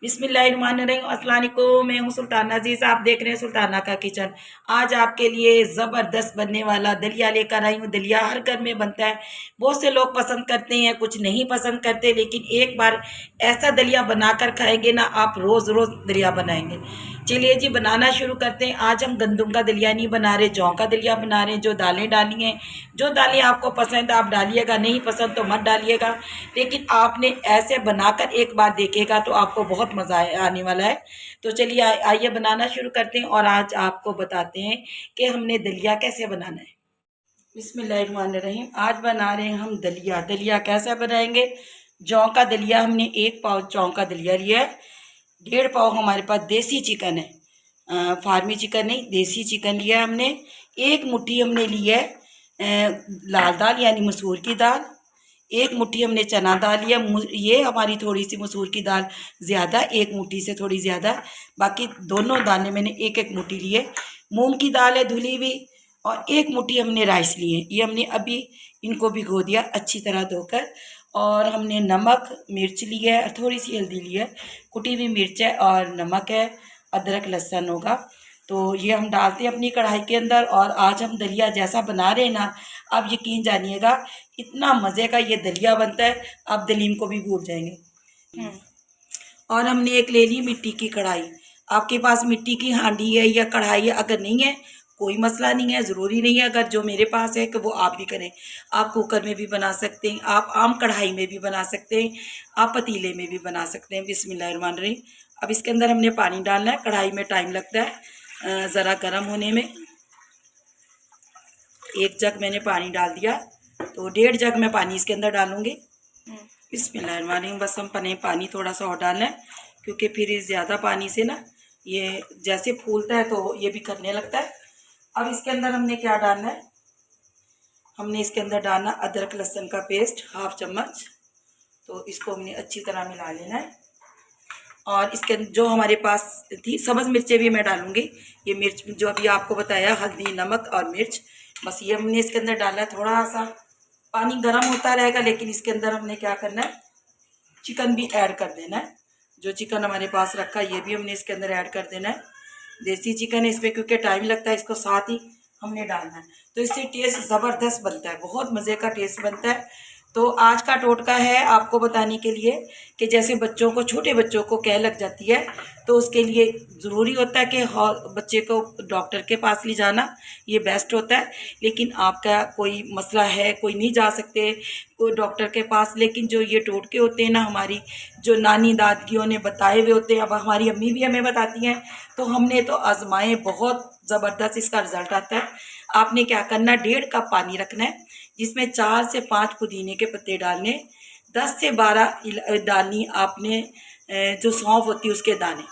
बिस्मिल्लाहिर्रहमानिर्रहीम। अस्सलाम वालेकुम। मैं हूँ सुल्ताना अजीज़, आप देख रहे हैं सुल्ताना का किचन। आज आपके लिए ज़बरदस्त बनने वाला दलिया लेकर आई हूँ। दलिया हर घर में बनता है, बहुत से लोग पसंद करते हैं, कुछ नहीं पसंद करते, लेकिन एक बार ऐसा दलिया बनाकर खाएंगे ना, आप रोज़ रोज़ दलिया बनाएंगे। चलिए जी, बनाना शुरू करते हैं। आज हम गंदम का दलिया नहीं बना रहे, जौ का दलिया बना रहे हैं। जो दालें डाली हैं, जो दालें आपको पसंद आप डालिएगा, नहीं पसंद तो मत डालिएगा, लेकिन आपने ऐसे बनाकर एक बार देखेगा तो आपको बहुत मज़ा आने वाला है। तो चलिए आइए बनाना शुरू करते हैं और आज आपको बताते हैं कि हमने दलिया कैसे बनाना है। बिस्मिल्लाहिर्रहमानिर्रहीम। आज बना रहे हैं हम दलिया। दलिया कैसा बनाएंगे? जौ का दलिया, हमने 1 पाव जौ का दलिया लिया है। 1.5 पाव हमारे पास देसी चिकन है, फार्मी चिकन नहीं, देसी चिकन लिया है हमने। 1 मुट्ठी हमने ली है लाल दाल यानी मसूर की दाल। 1 मुट्ठी हमने चना दाल लिया। ये हमारी थोड़ी सी मसूर की दाल ज़्यादा, 1 मुट्ठी से थोड़ी ज़्यादा। बाकी दोनों दाने मैंने 1-1 मुट्ठी लिए। मूंग की दाल है धुली हुई, और 1 मुट्ठी हमने राइस लिए। ये हमने अभी इनको भिगो दिया अच्छी तरह धोकर। और हमने नमक मिर्च ली है और थोड़ी सी हल्दी ली है, कुटी हुई मिर्च है और नमक है, अदरक लहसुन होगा। तो ये हम डालते हैं अपनी कढ़ाई के अंदर। और आज हम दलिया जैसा बना रहे हैं ना, आप यकीन जानिएगा, इतना मज़े का ये दलिया बनता है, आप दलीम को भी भूल जाएंगे। और हमने एक ले ली मिट्टी की कढ़ाई। आपके पास मिट्टी की हांडी है या कढ़ाई है, अगर नहीं है कोई मसला नहीं है, ज़रूरी नहीं है अगर जो मेरे पास है कि वो आप भी करें। आप कुकर में भी बना सकते हैं, आप आम कढ़ाई में भी बना सकते हैं, आप पतीले में भी बना सकते हैं। बिस्मिल्लाहिर्रहमानिर्रहीम। अब इसके अंदर हमने पानी डालना है। कढ़ाई में टाइम लगता है ज़रा गर्म होने में। 1 जग मैंने पानी डाल दिया, तो 1.5 जग मैं पानी इसके अंदर डालूंगी। बिस्मिल्लाहिर्रहमानिर्रहीम। बस हम पानी थोड़ा सा और डालना है, क्योंकि फिर ज़्यादा पानी से ना ये जैसे फूलता है तो ये भी करने लगता है। अब इसके अंदर हमने क्या डालना है? हमने इसके अंदर डालना अदरक लहसुन का पेस्ट 1/2 चम्मच। तो इसको हमने अच्छी तरह मिला लेना है। और इसके जो हमारे पास थी सब्ज़ मिर्चें भी मैं डालूंगी। ये मिर्च जो अभी आपको बताया, हल्दी नमक और मिर्च, बस ये हमने इसके अंदर डाला है। थोड़ा सा पानी गर्म होता रहेगा, लेकिन इसके अंदर हमने क्या करना है, चिकन भी ऐड कर देना है। जो चिकन हमारे पास रखा है ये भी हमने इसके अंदर ऐड कर देना है। देसी चिकन है इसमें, क्योंकि टाइम लगता है, इसको साथ ही हमने डालना है। तो इससे टेस्ट ज़बरदस्त बनता है, बहुत मज़े का टेस्ट बनता है। तो आज का टोटका है आपको बताने के लिए कि जैसे बच्चों को, छोटे बच्चों को कै लग जाती है, तो उसके लिए ज़रूरी होता है कि बच्चे को डॉक्टर के पास ले जाना, ये बेस्ट होता है। लेकिन आपका कोई मसला है, कोई नहीं जा सकते कोई डॉक्टर के पास, लेकिन जो ये टोटके होते हैं ना, हमारी जो नानी दादियों ने बताए हुए होते हैं, अब हमारी अम्मी भी हमें बताती हैं, तो हमने तो आजमाए, बहुत ज़बरदस्त इसका रिज़ल्ट आता है। आपने क्या करना, 1.5 कप पानी रखना है, जिसमें 4 से 5 पुदीने के पत्ते डालने, 10 से 12 डालनी आपने जो सौंफ होती है उसके दाने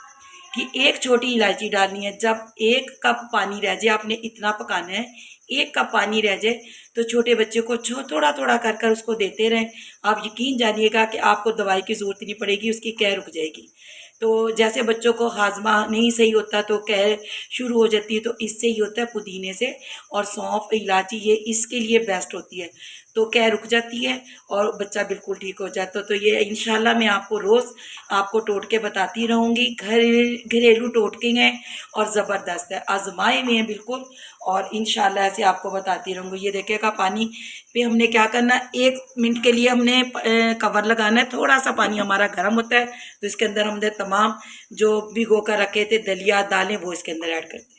कि 1 छोटी इलायची डालनी है। जब 1 कप पानी रह जाए, आपने इतना पकाना है, 1 कप पानी रह जाए तो छोटे बच्चे को थोड़ा थोड़ा कर कर उसको देते रहें। आप यकीन जानिएगा कि आपको दवाई की ज़रूरत नहीं पड़ेगी, उसकी कै रुक जाएगी। तो जैसे बच्चों को हाजमा नहीं सही होता तो कै शुरू हो जाती है, तो इससे ही होता है, पुदीने से। और सौंफ इलायची ये इसके लिए बेस्ट होती है, तो कै रुक जाती है और बच्चा बिल्कुल ठीक हो जाता है। तो ये इंशाल्लाह मैं आपको रोज़ आपको टोटके बताती रहूँगी। घरेलू टोटके हैं और ज़बरदस्त है, आजमाए हुए हैं बिल्कुल, और इंशाल्लाह ऐसे आपको बताती रहूँगी। ये देखिएगा पानी पे हमने क्या करना है, 1 मिनट के लिए हमने कवर लगाना है। थोड़ा सा पानी हमारा गर्म होता है, तो इसके अंदर हमने तमाम जो भिगो कर रखे थे दलिया दालें वो इसके अंदर ऐड करते हैं।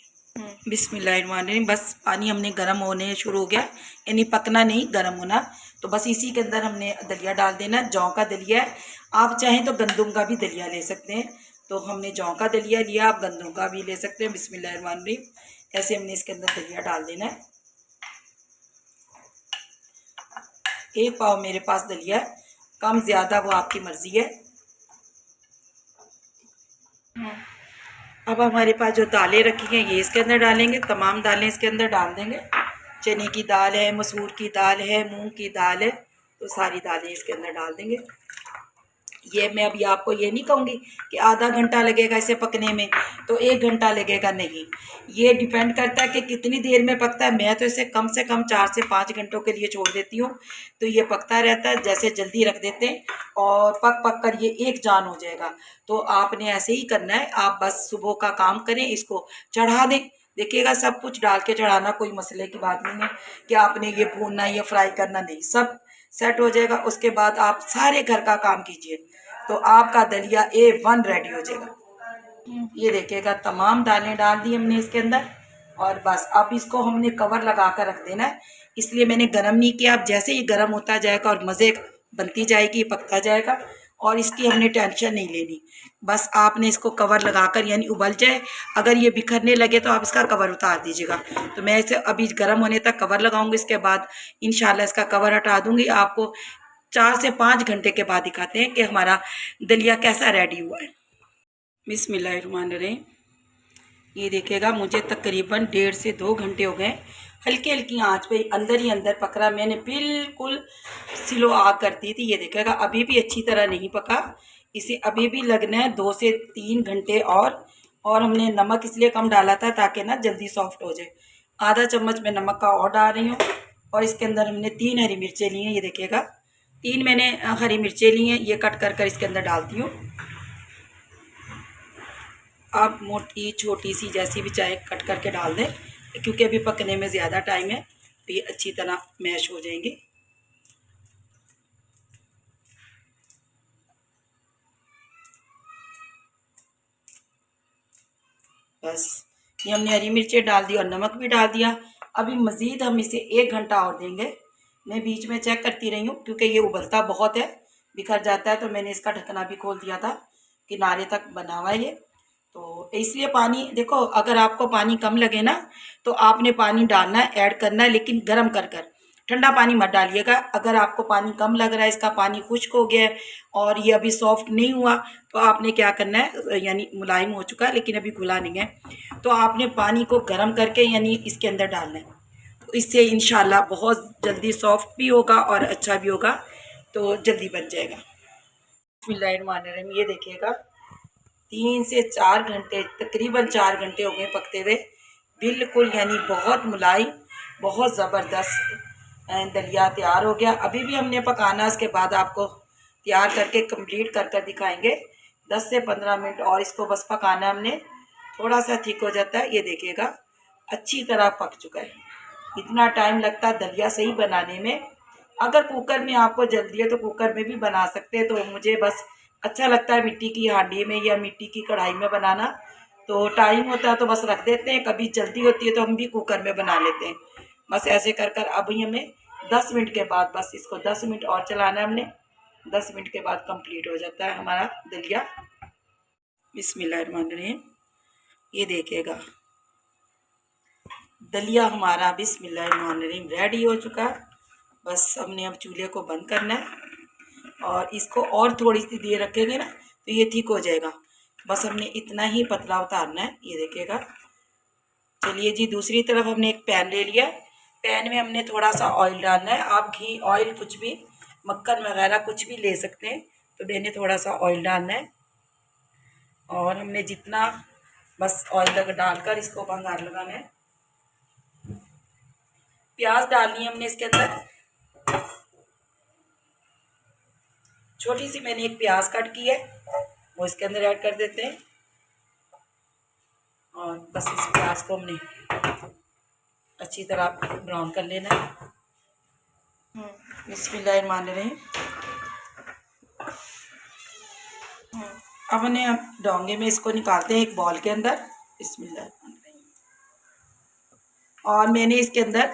बिस्मिल्लाहिर्रहमानिर्रहीम। बस पानी हमने गर्म होने शुरू हो गया, यानी पकना नहीं, गर्म होना। तो बस इसी के अंदर हमने दलिया डाल देना। जौ का दलिया है, आप चाहें तो गंदम का भी दलिया ले सकते हैं। तो हमने जौ का दलिया लिया, आप गंदम का भी ले सकते हैं। बिस्मिल्लाहिर्रहमानिर्रहीम। ऐसे हमने इसके अंदर दलिया डाल देना है। 1 पाव मेरे पास दलिया है, कम ज़्यादा वो आपकी मर्ज़ी है। अब हमारे पास जो दालें रखी हैं ये इसके अंदर डालेंगे, तमाम दालें इसके अंदर डाल देंगे। चने की दाल है, मसूर की दाल है, मूंग की दाल है, तो सारी दालें इसके अंदर डाल देंगे। ये मैं अभी आपको ये नहीं कहूँगी कि आधा घंटा लगेगा इसे पकने में तो 1 घंटा लगेगा, नहीं। ये डिपेंड करता है कि कितनी देर में पकता है। मैं तो इसे कम से कम 4 से 5 घंटों के लिए छोड़ देती हूँ, तो ये पकता रहता है। जैसे जल्दी रख देते हैं और पक पक कर ये एक जान हो जाएगा। तो आपने ऐसे ही करना है, आप बस सुबह का काम करें, इसको चढ़ा दें। देखिएगा सब कुछ डाल के चढ़ाना कोई मसले की बात नहीं है कि आपने ये भूनना या फ्राई करना, नहीं, सब सेट हो जाएगा। उसके बाद आप सारे घर का काम कीजिए तो आपका दलिया A1 रेडी हो जाएगा। ये देखिएगा तमाम दालें डाल दी हमने इसके अंदर और बस अब इसको हमने कवर लगा कर रख देना है। इसलिए मैंने गरम नहीं किया। अब जैसे ही गरम होता जाएगा और मज़े बनती जाएगी, पकता जाएगा और इसकी हमने टेंशन नहीं लेनी। बस आपने इसको कवर लगाकर यानी उबल जाए, अगर ये बिखरने लगे तो आप इसका कवर उतार दीजिएगा। तो मैं इसे अभी गर्म होने तक कवर लगाऊंगी, इसके बाद इंशाल्लाह इसका कवर हटा दूंगी। आपको 4 से 5 घंटे के बाद दिखाते हैं कि हमारा दलिया कैसा रेडी हुआ है। बिस्मिल्लाहिर्रहमानिर्रहीम। ये देखिएगा मुझे तकरीबन 1.5 से 2 घंटे हो गए हल्की हल्की आंच पे अंदर ही अंदर पक रहा। मैंने बिल्कुल स्लो आग कर दी थी। ये देखिएगा अभी भी अच्छी तरह नहीं पका, इसे अभी भी लगना है 2 से 3 घंटे और हमने नमक इसलिए कम डाला था ताकि ना जल्दी सॉफ्ट हो जाए। आधा चम्मच मैं नमक का और डाल रही हूँ और इसके अंदर हमने 3 हरी मिर्चें ली हैं। ये देखिएगा 3 मैंने हरी मिर्चें ली हैं, ये कट कर इसके अंदर डालती हूँ। आप मोटी छोटी सी जैसी भी चाहे कट करके डाल दें, क्योंकि अभी पकने में ज़्यादा टाइम है तो ये अच्छी तरह मैश हो जाएंगे। बस ये हमने हरी मिर्चें डाल दी और नमक भी डाल दिया। अभी मज़ीद हम इसे 1 घंटा और देंगे। मैं बीच में चेक करती रही हूँ क्योंकि ये उबलता बहुत है, बिखर जाता है, तो मैंने इसका ढक्कना भी खोल दिया था, किनारे तक बना हुआ है ये। तो इसलिए पानी देखो, अगर आपको पानी कम लगे ना तो आपने पानी डालना है, ऐड करना है, लेकिन गर्म कर कर, ठंडा पानी मत डालिएगा। अगर आपको पानी कम लग रहा है, इसका पानी खुश्क हो गया है और ये अभी सॉफ्ट नहीं हुआ, तो आपने क्या करना है, यानी मुलायम हो चुका है लेकिन अभी घुला नहीं है, तो आपने पानी को गर्म करके यानी इसके अंदर डालना है। तो इससे इंशाल्लाह बहुत जल्दी सॉफ्ट भी होगा और अच्छा भी होगा, तो जल्दी बन जाएगा। बिस्मिल्लाहिर्रहमानिर्रहीम। ये देखिएगा 3 से 4 घंटे, तकरीबन 4 घंटे हो गए पकते हुए, बिल्कुल यानी बहुत मुलायम, बहुत ज़बरदस्त दलिया तैयार हो गया। अभी भी हमने पकाना, इसके बाद आपको तैयार करके कंप्लीट कर कर दिखाएंगे। 10 से 15 मिनट और इसको बस पकाना हमने, थोड़ा सा थिक हो जाता है। ये देखिएगा अच्छी तरह पक चुका है। इतना टाइम लगता है दलिया सही बनाने में। अगर कुकर में आपको जल्दी है तो कुकर में भी बना सकते हैं, तो मुझे बस अच्छा लगता है मिट्टी की हांडी में या मिट्टी की कढ़ाई में बनाना। तो टाइम होता है तो बस रख देते हैं, कभी जल्दी होती है तो हम भी कुकर में बना लेते हैं। बस ऐसे कर कर अभी हमें 10 मिनट के बाद, बस इसको 10 मिनट और चलाना है हमने। 10 मिनट के बाद कंप्लीट हो जाता है हमारा दलिया। बिस्मिल्लाहिर्रहमानिर्रहीम। ये देखिएगा दलिया हमारा बिस्मिल्लाहिर्रहमानिर्रहीम रेडी हो चुका है। बस हमने अब चूल्हे को बंद करना है और इसको और थोड़ी सी देर रखेंगे ना तो ये ठीक हो जाएगा। बस हमने इतना ही पतला उतारना है। ये देखिएगा। चलिए जी, दूसरी तरफ हमने एक पैन ले लिया। पैन में हमने थोड़ा सा ऑयल डालना है। आप घी, ऑयल, कुछ भी, मक्खन वगैरह कुछ भी ले सकते हैं। तो मैंने थोड़ा सा ऑयल डालना है और हमने जितना बस ऑयल डालकर इसको भंगार लगाना है। प्याज डालनी है हमने इसके अंदर। छोटी सी मैंने एक प्याज कट की है, वो इसके अंदर ऐड कर देते हैं और बस इस प्याज को हमने अच्छी तरह ब्राउन कर लेना है। बिस्मिल्लाहिर्रहमानिर्रहीम। अब हमने डोंगे में इसको निकालते हैं एक बॉल के अंदर। बिस्मिल्लाहिर्रहमानिर्रहीम। और मैंने इसके अंदर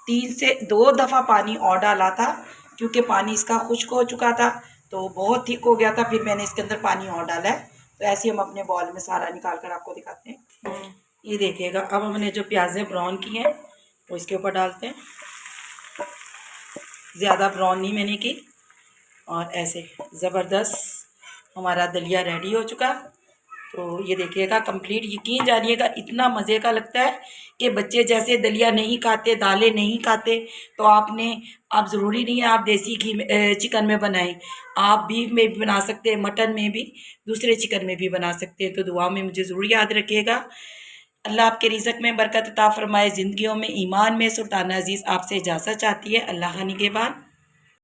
3 से 2 दफ़ा पानी और डाला था क्योंकि पानी इसका खुश्क हो चुका था, तो बहुत थिक हो गया था। फिर मैंने इसके अंदर पानी और डाला है। तो ऐसे हम अपने बॉल में सारा निकाल कर आपको दिखाते हैं। ये देखिएगा, अब हमने जो प्याज़ें ब्राउन की हैं वो इसके ऊपर डालते हैं। ज़्यादा ब्राउन नहीं मैंने की। और ऐसे ज़बरदस्त हमारा दलिया रेडी हो चुका। तो ये देखिएगा कंप्लीट, यकीन जानिएगा इतना मज़े का लगता है कि बच्चे जैसे दलिया नहीं खाते, दालें नहीं खाते, तो आप ज़रूरी नहीं है आप देसी घी में चिकन में बनाएं, आप बीफ में भी बना सकते हैं, मटन में भी, दूसरे चिकन में भी बना सकते हैं। तो दुआ में मुझे ज़रूर याद रखिएगा। अल्लाह आपके रिज़्क़ में बरकत अता फरमाए, ज़िंदगियों में ईमान में। सुल्ताना अज़ीज़ आपसे इजाज़त चाहती है। अल्लाह निगहबान।